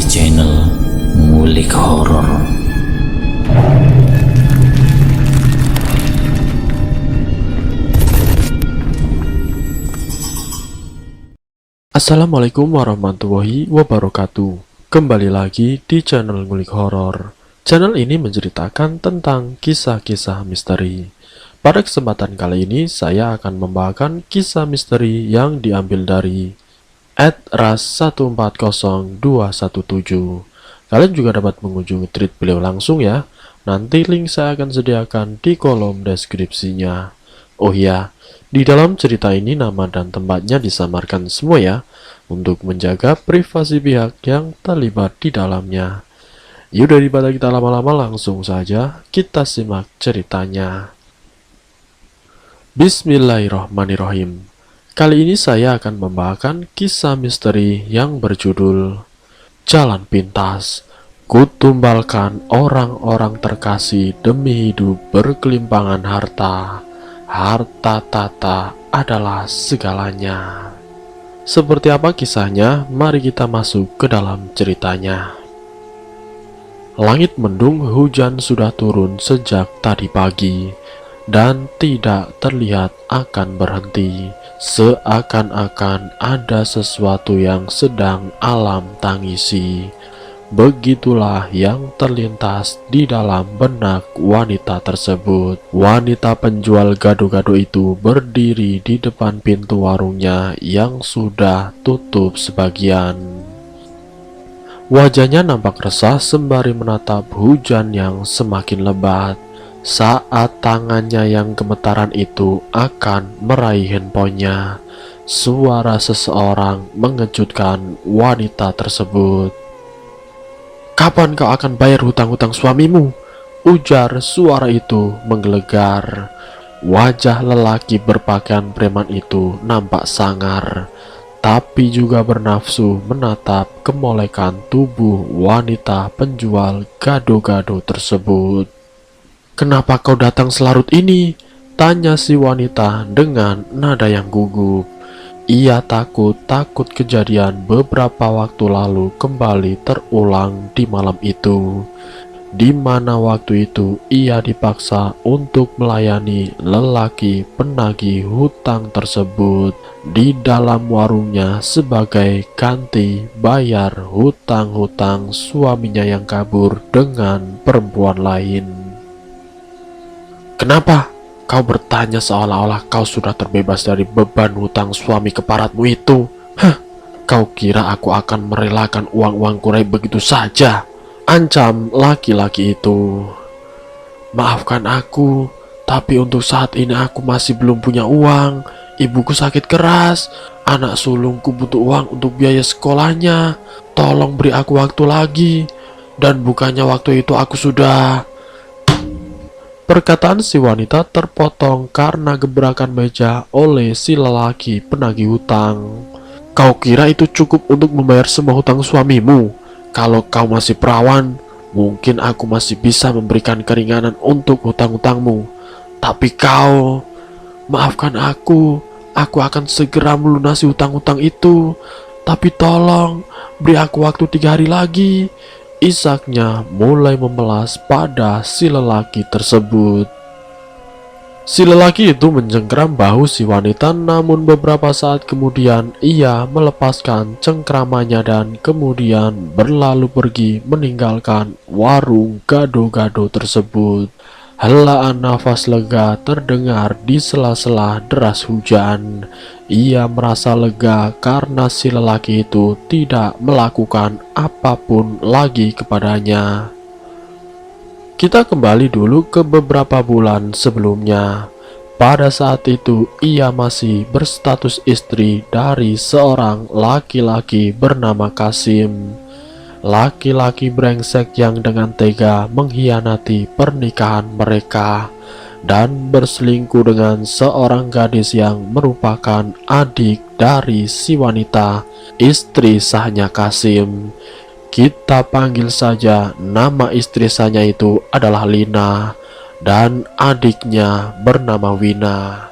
channel Ngulik Horor. Assalamualaikum warahmatullahi wabarakatuh. Kembali lagi di channel Ngulik Horor. Channel ini menceritakan tentang kisah-kisah misteri. Pada kesempatan kali ini saya akan membawakan kisah misteri yang diambil dari @ras140217. Kalian juga dapat mengunjungi tweet beliau langsung ya. Nanti link saya akan sediakan di kolom deskripsinya. Oh iya, di dalam cerita ini nama dan tempatnya disamarkan semua ya, untuk menjaga privasi pihak yang terlibat di dalamnya. Yuk daripada kita lama-lama, langsung saja kita simak ceritanya. Bismillahirrahmanirrahim. Kali ini saya akan membawakan kisah misteri yang berjudul Jalan Pintas. Kutumbalkan orang-orang terkasih demi hidup berkelimpangan harta. Harta tata adalah segalanya. Seperti apa kisahnya? Mari kita masuk ke dalam ceritanya. Langit mendung, hujan sudah turun sejak tadi pagi dan tidak terlihat akan berhenti. Seakan-akan ada sesuatu yang sedang alam tangisi. Begitulah yang terlintas di dalam benak wanita tersebut. Wanita penjual gado-gado itu berdiri di depan pintu warungnya yang sudah tutup sebagian. Wajahnya nampak resah sembari menatap hujan yang semakin lebat. Saat tangannya yang gemetaran itu akan meraih handphonenya, suara seseorang mengejutkan wanita tersebut. "Kapan kau akan bayar hutang-hutang suamimu?" ujar suara itu menggelegar. Wajah lelaki berpakaian preman itu nampak sangar, tapi juga bernafsu menatap kemolekan tubuh wanita penjual gado-gado tersebut. "Kenapa kau datang selarut ini?" tanya si wanita dengan nada yang gugup. Ia takut kejadian beberapa waktu lalu kembali terulang di malam itu, di mana waktu itu ia dipaksa untuk melayani lelaki penagih hutang tersebut di dalam warungnya sebagai ganti bayar hutang-hutang suaminya yang kabur dengan perempuan lain. "Kenapa kau bertanya seolah-olah kau sudah terbebas dari beban hutang suami keparatmu itu? Kau kira aku akan merelakan uang-uangku begitu saja?" ancam laki-laki itu. "Maafkan aku, tapi untuk saat ini aku masih belum punya uang. Ibuku sakit keras, anak sulungku butuh uang untuk biaya sekolahnya. Tolong beri aku waktu lagi. Dan bukannya waktu itu aku sudah..." Perkataan si wanita terpotong karena gebrakan meja oleh si lelaki penagih hutang. "Kau kira itu cukup untuk membayar semua hutang suamimu? Kalau kau masih perawan, mungkin aku masih bisa memberikan keringanan untuk hutang-hutangmu. Tapi kau, maafkan aku akan segera melunasi hutang-hutang itu. Tapi tolong, beri aku waktu 3 hari lagi." Isaknya mulai memelas pada si lelaki tersebut. Si lelaki itu mencengkram bahu si wanita, namun beberapa saat kemudian ia melepaskan cengkramannya dan kemudian berlalu pergi meninggalkan warung gado-gado tersebut. Helaan nafas lega terdengar di sela-sela deras hujan. Ia merasa lega karena si lelaki itu tidak melakukan apapun lagi kepadanya. Kita kembali dulu ke beberapa bulan sebelumnya. Pada saat itu ia masih berstatus istri dari seorang laki-laki bernama Kasim. Laki-laki brengsek yang dengan tega mengkhianati pernikahan mereka dan berselingkuh dengan seorang gadis yang merupakan adik dari si wanita, istri sahnya Kasim. Kita panggil saja nama istri sahnya itu adalah Lina dan adiknya bernama Wina.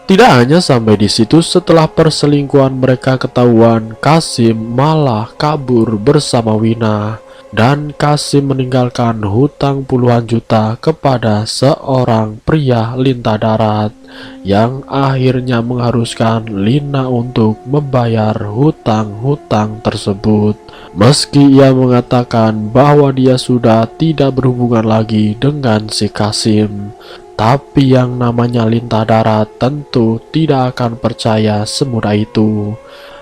Tidak hanya sampai di situ, setelah perselingkuhan mereka ketahuan, Kasim malah kabur bersama Wina. Dan Kasim meninggalkan hutang puluhan juta kepada seorang pria lintah darat yang akhirnya mengharuskan Lina untuk membayar hutang-hutang tersebut. Meski ia mengatakan bahwa dia sudah tidak berhubungan lagi dengan si Kasim, tapi yang namanya lintah darat tentu tidak akan percaya semudah itu.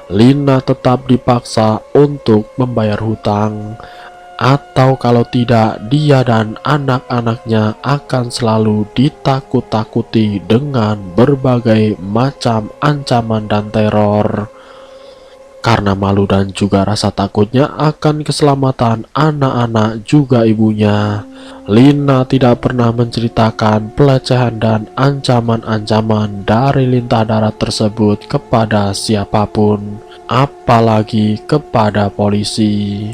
Lina tetap dipaksa untuk membayar hutang, atau kalau tidak, dia dan anak-anaknya akan selalu ditakut-takuti dengan berbagai macam ancaman dan teror. Karena malu dan juga rasa takutnya akan keselamatan anak-anak juga ibunya, Lina tidak pernah menceritakan pelecehan dan ancaman-ancaman dari lintah darat tersebut kepada siapapun, apalagi kepada polisi.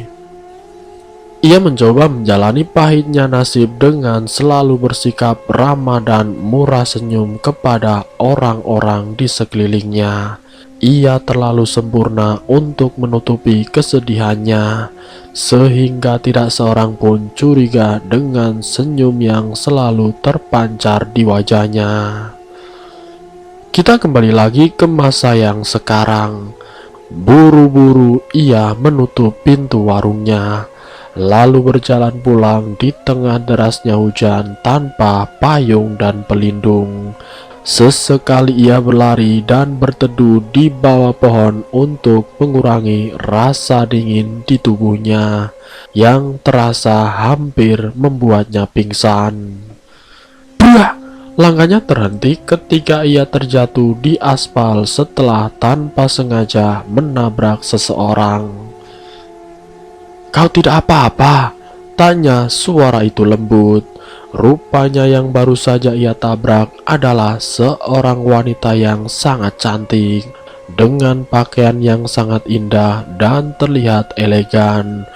Ia mencoba menjalani pahitnya nasib dengan selalu bersikap ramah dan murah senyum kepada orang-orang di sekelilingnya. Ia terlalu sempurna untuk menutupi kesedihannya, sehingga tidak seorang pun curiga dengan senyum yang selalu terpancar di wajahnya. Kita kembali lagi ke masa yang sekarang. Buru-buru ia menutup pintu warungnya, lalu berjalan pulang di tengah derasnya hujan tanpa payung dan pelindung. Sesekali ia berlari dan berteduh di bawah pohon untuk mengurangi rasa dingin di tubuhnya yang terasa hampir membuatnya pingsan. Buah! Langkahnya terhenti ketika ia terjatuh di aspal setelah tanpa sengaja menabrak seseorang. "Kau tidak apa-apa?" tanya suara itu lembut. Rupanya yang baru saja ia tabrak adalah seorang wanita yang sangat cantik, dengan pakaian yang sangat indah dan terlihat elegan.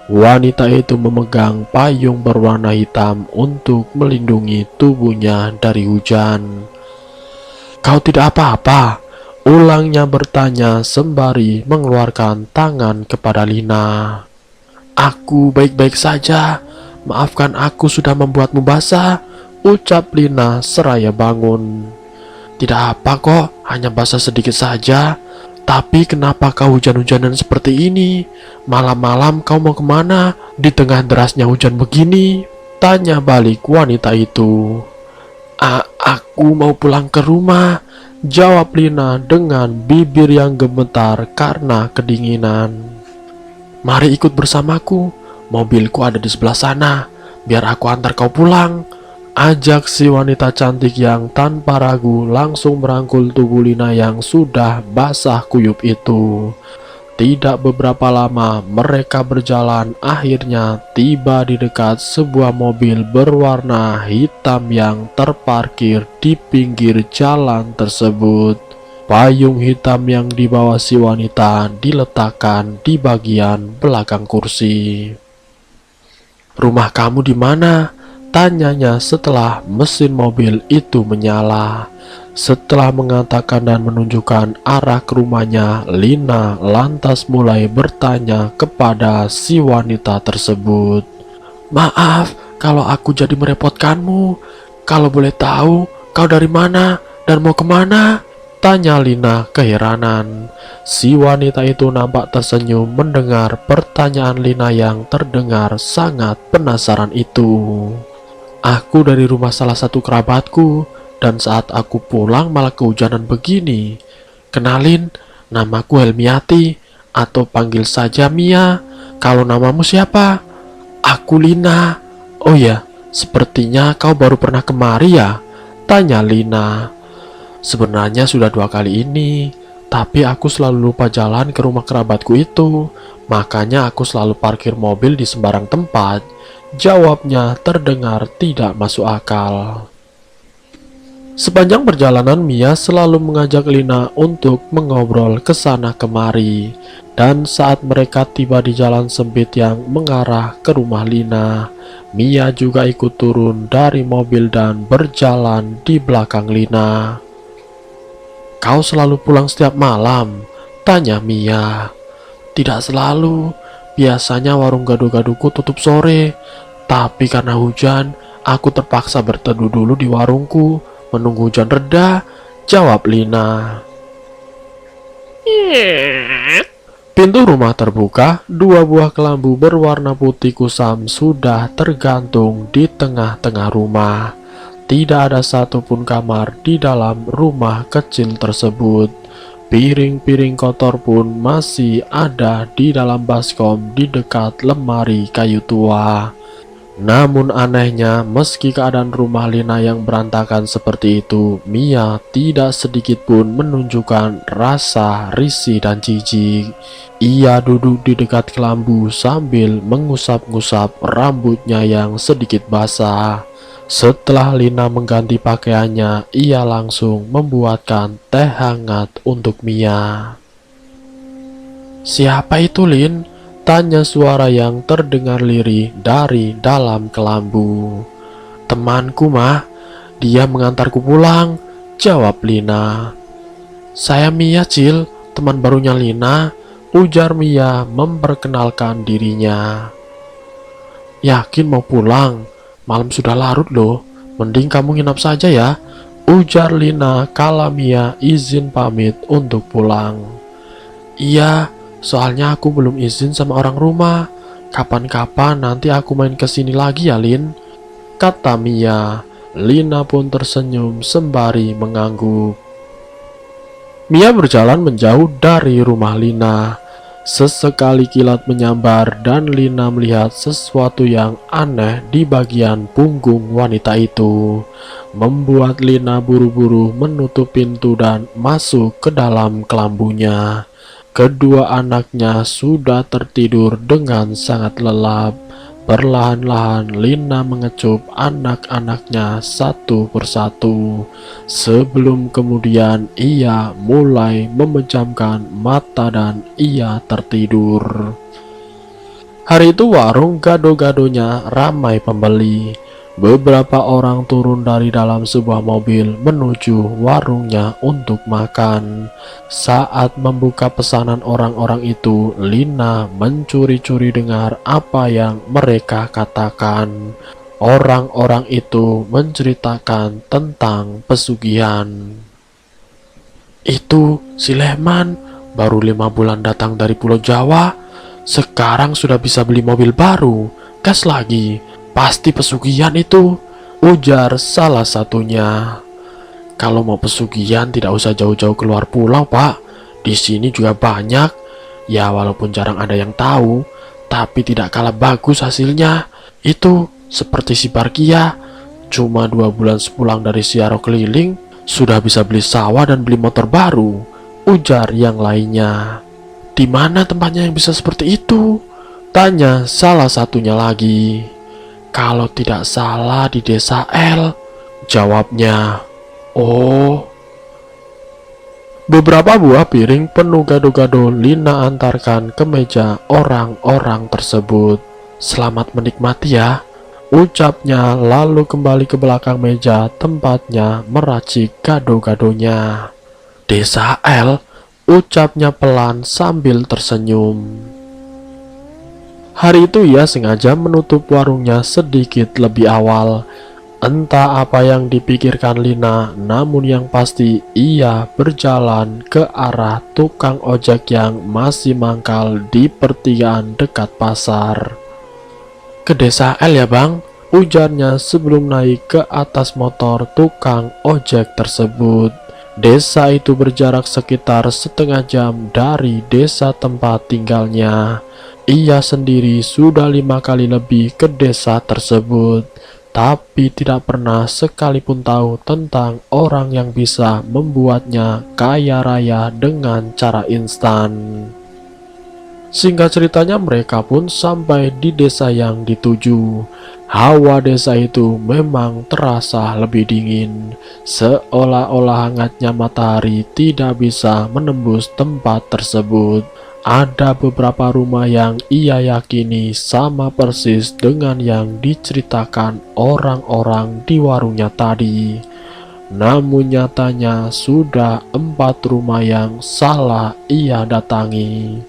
Wanita itu memegang payung berwarna hitam untuk melindungi tubuhnya dari hujan. "Kau tidak apa-apa?" ulangnya bertanya sembari mengeluarkan tangan kepada Lina. "Aku baik-baik saja. Maafkan aku sudah membuatmu basah," ucap Lina seraya bangun. "Tidak apa kok, hanya basah sedikit saja. Tapi kenapa kau hujan-hujanan seperti ini? Malam-malam kau mau kemana di tengah derasnya hujan begini?" tanya balik wanita itu. Aku mau pulang ke rumah," jawab Lina dengan bibir yang gemetar karena kedinginan. "Mari ikut bersamaku. Mobilku ada di sebelah sana. Biar aku antar kau pulang," ajak si wanita cantik yang tanpa ragu langsung merangkul tubuh Lina yang sudah basah kuyup itu. Tidak beberapa lama mereka berjalan, akhirnya tiba di dekat sebuah mobil berwarna hitam yang terparkir di pinggir jalan tersebut. Payung hitam yang dibawa si wanita diletakkan di bagian belakang kursi. "Rumah kamu di mana?" tanyanya setelah mesin mobil itu menyala. Setelah mengatakan dan menunjukkan arah ke rumahnya, Lina lantas mulai bertanya kepada si wanita tersebut. "Maaf kalau aku jadi merepotkanmu. Kalau boleh tahu, kau dari mana dan mau kemana?" tanya Lina keheranan. Si wanita itu nampak tersenyum mendengar pertanyaan Lina yang terdengar sangat penasaran itu. "Aku dari rumah salah satu kerabatku, dan saat aku pulang malah kehujanan begini. Kenalin, namaku Helmiati, atau panggil saja Mia. Kalau namamu siapa?" "Aku Lina." "Oh ya, sepertinya kau baru pernah kemari ya?" tanya Lina. "Sebenarnya sudah 2 kali ini, tapi aku selalu lupa jalan ke rumah kerabatku itu. Makanya aku selalu parkir mobil di sembarang tempat," jawabnya terdengar tidak masuk akal. Sepanjang perjalanan, Mia selalu mengajak Lina untuk mengobrol ke sana kemari. Dan saat mereka tiba di jalan sempit yang mengarah ke rumah Lina, Mia juga ikut turun dari mobil dan berjalan di belakang Lina. Kau selalu pulang setiap malam? Tanya Mia. Tidak selalu, biasanya warung gado-gadoku tutup sore. Tapi karena hujan, aku terpaksa berteduh dulu di warungku, menunggu hujan reda, jawab Lina. Pintu rumah terbuka, dua buah kelambu berwarna putih kusam sudah tergantung di tengah-tengah rumah. Tidak ada satupun kamar di dalam rumah kecil tersebut. Piring-piring kotor pun masih ada di dalam baskom di dekat lemari kayu tua. Namun anehnya, meski keadaan rumah Lina yang berantakan seperti itu, Mia tidak sedikit pun menunjukkan rasa risih dan jijik. Ia duduk di dekat kelambu sambil mengusap-ngusap rambutnya yang sedikit basah. Setelah Lina mengganti pakaiannya, ia langsung membuatkan teh hangat untuk Mia. "Siapa itu, Lin?" tanya suara yang terdengar lirih dari dalam kelambu. "Temanku, Mah. Dia mengantarku pulang," jawab Lina. "Saya Mia, Cil, teman barunya Lina," ujar Mia memperkenalkan dirinya. "Yakin mau pulang? Malam sudah larut loh. Mending kamu nginap saja ya," ujar Lina kala Mia izin pamit untuk pulang. "Iya, soalnya aku belum izin sama orang rumah. Kapan-kapan nanti aku main kesini lagi ya, Lin," kata Mia. Lina pun tersenyum sembari mengangguk. Mia berjalan menjauh dari rumah Lina. Sesekali kilat menyambar dan Lina melihat sesuatu yang aneh di bagian punggung wanita itu. Membuat Lina buru-buru menutup pintu dan masuk ke dalam kelambunya. Kedua anaknya sudah tertidur dengan sangat lelap. Perlahan-lahan Lina mengecup anak-anaknya satu persatu. Sebelum kemudian ia mulai memejamkan mata dan ia tertidur. Hari itu warung gado-gadonya ramai pembeli. Beberapa orang turun dari dalam sebuah mobil menuju warungnya untuk makan. Saat membuka pesanan orang-orang itu, Lina mencuri-curi dengar apa yang mereka katakan. Orang-orang itu menceritakan tentang pesugihan. "Itu si Lehman baru 5 bulan datang dari Pulau Jawa. Sekarang sudah bisa beli mobil baru. Gas lagi. Pasti pesugihan itu," ujar salah satunya. "Kalau mau pesugihan tidak usah jauh-jauh keluar pulau, Pak. Di sini juga banyak. Ya walaupun jarang ada yang tahu, tapi tidak kalah bagus hasilnya. Itu seperti si Barkia. Cuma 2 bulan sepulang dari siaro keliling, sudah bisa beli sawah dan beli motor baru," ujar yang lainnya. "Di mana tempatnya yang bisa seperti itu?" tanya salah satunya lagi. "Kalau tidak salah di desa L," jawabnya. "Oh." Beberapa buah piring penuh gado-gado Lina antarkan ke meja orang-orang tersebut. "Selamat menikmati ya," ucapnya lalu kembali ke belakang meja tempatnya meracik gado-gadonya. "Desa L," ucapnya pelan sambil tersenyum. Hari itu ia sengaja menutup warungnya sedikit lebih awal. Entah apa yang dipikirkan Lina, namun yang pasti ia berjalan ke arah tukang ojek yang masih mangkal di pertigaan dekat pasar. "Ke desa L ya, Bang," ujarnya sebelum naik ke atas motor tukang ojek tersebut. Desa itu berjarak sekitar setengah jam dari desa tempat tinggalnya. Ia sendiri sudah 5 kali lebih ke desa tersebut, tapi tidak pernah sekalipun tahu tentang orang yang bisa membuatnya kaya raya dengan cara instan. Singkat ceritanya mereka pun sampai di desa yang dituju. Hawa desa itu memang terasa lebih dingin, seolah-olah hangatnya matahari tidak bisa menembus tempat tersebut. Ada beberapa rumah yang ia yakini sama persis dengan yang diceritakan orang-orang di warungnya tadi. Namun nyatanya sudah 4 rumah yang salah ia datangi.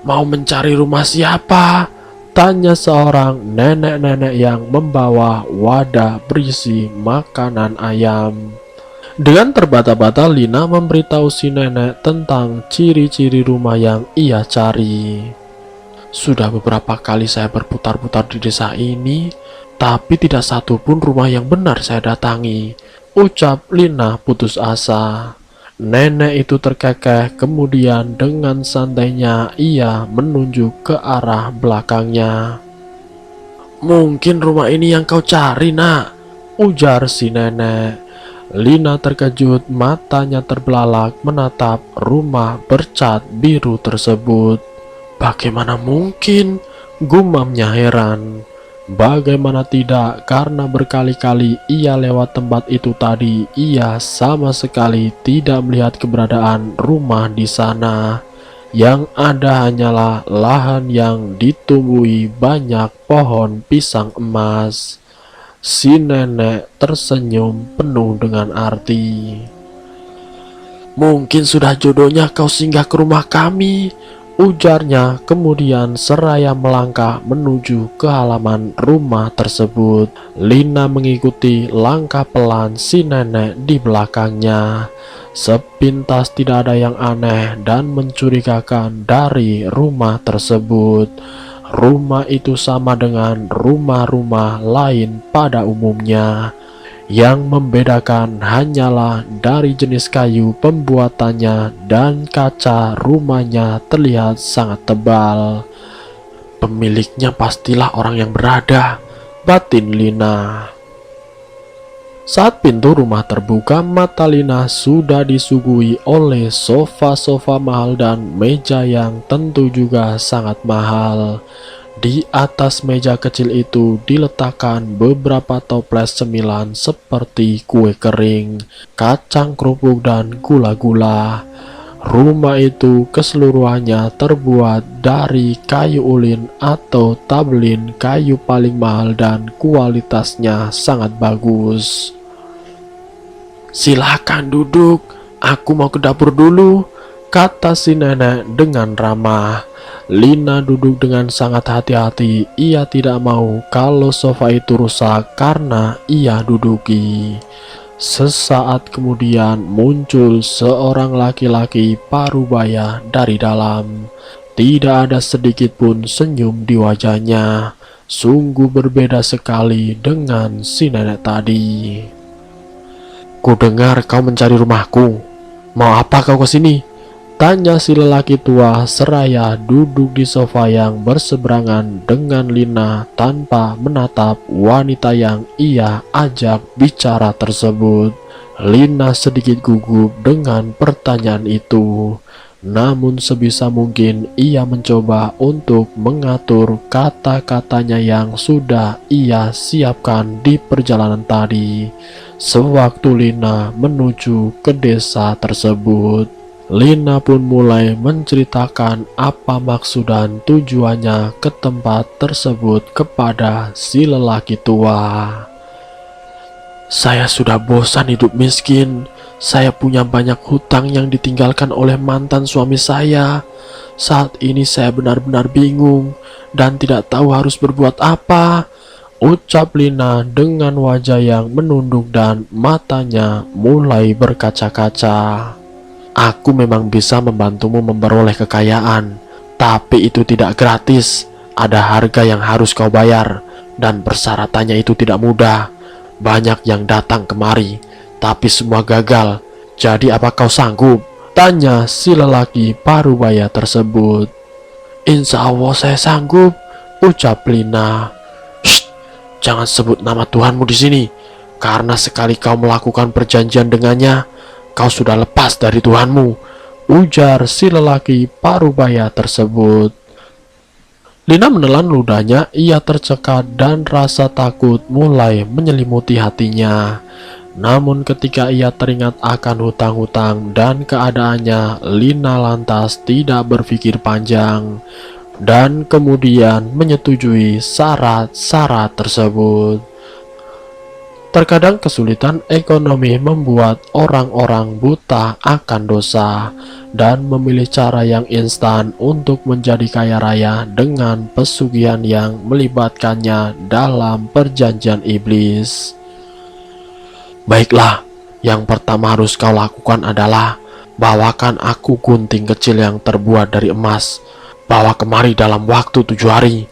"Mau mencari rumah siapa?" tanya seorang nenek-nenek yang membawa wadah berisi makanan ayam. Dengan terbata-bata Lina memberitahu si nenek tentang ciri-ciri rumah yang ia cari. "Sudah beberapa kali saya berputar-putar di desa ini, tapi tidak satu pun rumah yang benar saya datangi," ucap Lina putus asa. Nenek itu terkekeh, kemudian dengan santainya ia menunjuk ke arah belakangnya. "Mungkin rumah ini yang kau cari, nak," ujar si nenek. Lina terkejut, matanya terbelalak menatap rumah bercat biru tersebut. "Bagaimana mungkin?" gumamnya heran. Bagaimana tidak, karena berkali-kali ia lewat tempat itu tadi, ia sama sekali tidak melihat keberadaan rumah di sana. Yang ada hanyalah lahan yang ditumbuhi banyak pohon pisang emas. Si nenek tersenyum penuh dengan arti. "Mungkin sudah jodohnya kau singgah ke rumah kami," ujarnya, kemudian seraya melangkah menuju ke halaman rumah tersebut. Lina mengikuti langkah pelan si nenek di belakangnya. Sepintas tidak ada yang aneh dan mencurigakan dari rumah tersebut. Rumah itu sama dengan rumah-rumah lain pada umumnya. Yang membedakan hanyalah dari jenis kayu pembuatannya dan kaca rumahnya terlihat sangat tebal. "Pemiliknya pastilah orang yang berada," batin Lina. Saat pintu rumah terbuka, mata Lina sudah disuguhi oleh sofa-sofa mahal dan meja yang tentu juga sangat mahal. Di atas meja kecil itu diletakkan beberapa toples cemilan seperti kue kering, kacang kerupuk, dan gula-gula. Rumah itu keseluruhannya terbuat dari kayu ulin atau tabelin, kayu paling mahal dan kualitasnya sangat bagus. "Silakan duduk, aku mau ke dapur dulu," kata si nenek dengan ramah. Lina duduk dengan sangat hati-hati. Ia tidak mau kalau sofa itu rusak karena ia duduki. Sesaat kemudian muncul seorang laki-laki parubaya dari dalam. Tidak ada sedikit pun senyum di wajahnya. Sungguh berbeda sekali dengan si nenek tadi. "Kudengar kau mencari rumahku. Mau apa kau kesini?" tanya si lelaki tua seraya duduk di sofa yang berseberangan dengan Lina tanpa menatap wanita yang ia ajak bicara tersebut. Lina sedikit gugup dengan pertanyaan itu. Namun sebisa mungkin ia mencoba untuk mengatur kata-katanya yang sudah ia siapkan di perjalanan tadi. Sewaktu Lina menuju ke desa tersebut, Lina pun mulai menceritakan apa maksud dan tujuannya ke tempat tersebut kepada si lelaki tua. "Saya sudah bosan hidup miskin. Saya punya banyak hutang yang ditinggalkan oleh mantan suami saya. Saat ini saya benar-benar bingung dan tidak tahu harus berbuat apa," ucap Lina dengan wajah yang menunduk dan matanya mulai berkaca-kaca. "Aku memang bisa membantumu memperoleh kekayaan, tapi itu tidak gratis. Ada harga yang harus kau bayar, dan persyaratannya itu tidak mudah. Banyak yang datang kemari, tapi semua gagal. Jadi apa kau sanggup?" tanya si lelaki parubaya tersebut. "Insya Allah saya sanggup," ucap Lina. "Shh, jangan sebut nama Tuhanmu di sini, karena sekali kau melakukan perjanjian dengannya, kau sudah lepas dari Tuhanmu," ujar si lelaki parubaya tersebut. Lina menelan ludahnya, ia tercekat dan rasa takut mulai menyelimuti hatinya. Namun ketika ia teringat akan hutang-hutang dan keadaannya, Lina lantas tidak berpikir panjang dan kemudian menyetujui syarat-syarat tersebut. Terkadang kesulitan ekonomi membuat orang-orang buta akan dosa dan memilih cara yang instan untuk menjadi kaya raya dengan pesugihan yang melibatkannya dalam perjanjian iblis. Baiklah, yang pertama harus kau lakukan adalah bawakan aku gunting kecil yang terbuat dari emas. Bawa kemari dalam waktu 7 hari,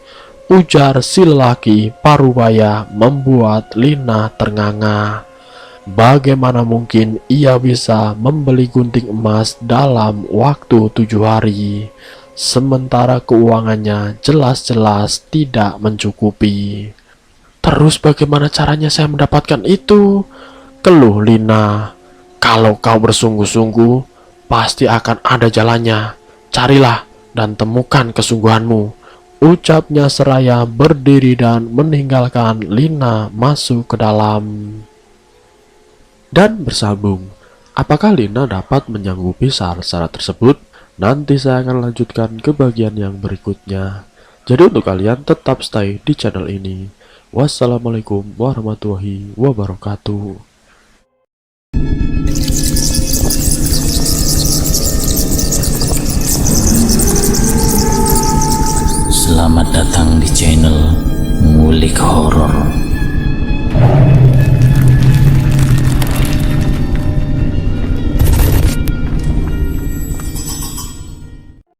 ujar si lelaki parubaya membuat Lina ternganga. Bagaimana mungkin ia bisa membeli gunting emas dalam waktu 7 hari, sementara keuangannya jelas-jelas tidak mencukupi. Terus bagaimana caranya saya mendapatkan itu? Keluh Lina. Kalau kau bersungguh-sungguh, pasti akan ada jalannya. Carilah dan temukan kesungguhanmu, ucapnya seraya berdiri dan meninggalkan Lina masuk ke dalam. Dan bersambung, apakah Lina dapat menyanggupi syarat-syarat tersebut? Nanti saya akan lanjutkan ke bagian yang berikutnya. Jadi untuk kalian tetap stay di channel ini. Wassalamualaikum warahmatullahi wabarakatuh. Selamat datang di channel Ngulik Horor.